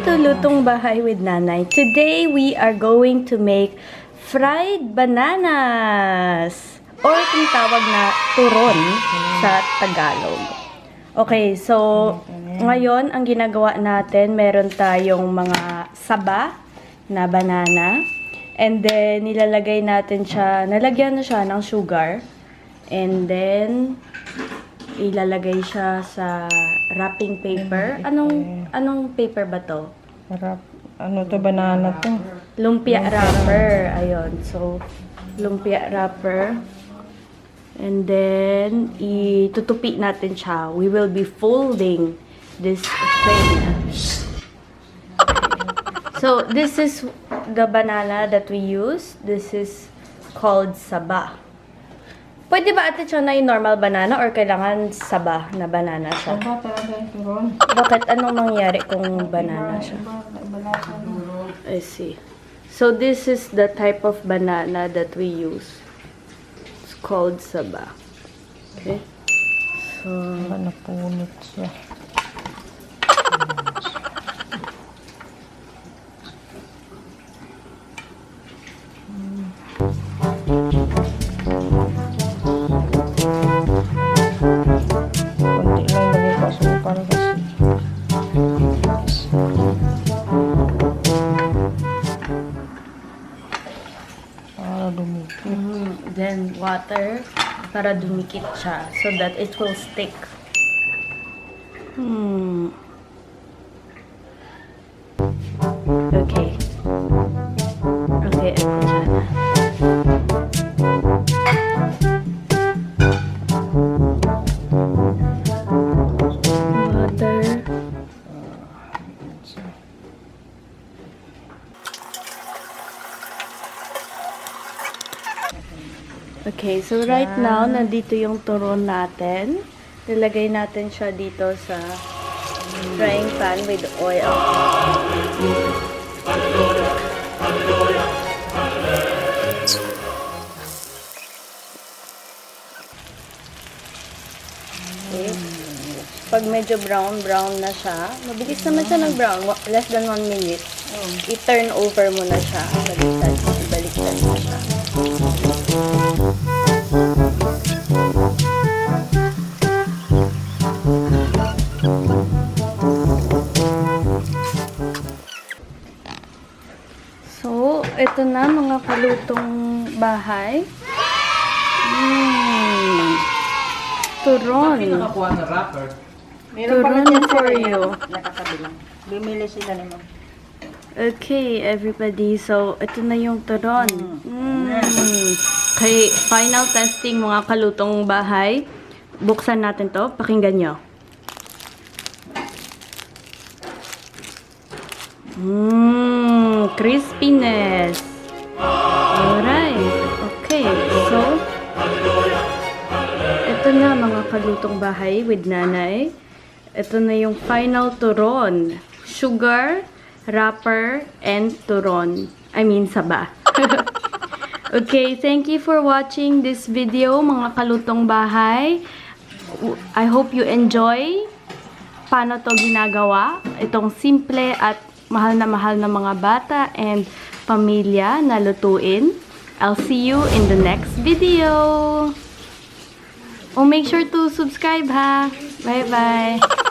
to Lutong Bahay with Nanay. Today we are going to make fried bananas or tinatawag na turon sa Tagalog. Okay, so ngayon ang ginagawa natin, meron tayong mga saba na banana and then nilalagay natin siya, nalagyan na siya ng sugar and then ilalagay siya sa wrapping paper. Anong paper ba to? Ano to, banana to? Lumpia wrapper. Ayun. So, lumpia wrapper. And then, itutupi natin siya. We will be folding this thing. So, this is the banana that we use. This is called saba. Pwede ba ate siya na yung normal banana or kailangan saba na banana siya? Saba talaga yung turon. Bakit? Anong mangyari kung banana siya? I see. So, this is the type of banana that we use. It's called saba. Okay? So, napunit siya. Konti lang lagay ko asukal kasi. Para dumikit. Then, water para dumikit siya so that it will stick. Okay. Okay, ako siya na. Water. Okay, so right now, nandito yung turon natin. Nilagay natin siya dito sa frying pan with oil. Okay. Pag medyo brown na siya, mabilis naman siya nag-brown, less than 1 minute. I-turn over mo na siya. Baliktad mo siya. So, ito na mga kalutong bahay. Turon. Nakakuha na wrapper. Turon for you. Nakakabili. Bumili sila naman. Okay, everybody. So, ito na yung turon. Okay, final testing mga kalutong bahay. Buksan natin to. Pakinggan nyo. Crispiness. Alright. Okay, so, ito na mga kalutong bahay with Nanay. Ito na yung final turon. Sugar, wrapper, and turon. I mean, saba. Okay, thank you for watching this video, mga kalutong bahay. I hope you enjoy paano to ginagawa. Itong simple at mahal na mga bata and pamilya na lutuin. I'll see you in the next video. Oh, make sure to subscribe ha. Bye-bye.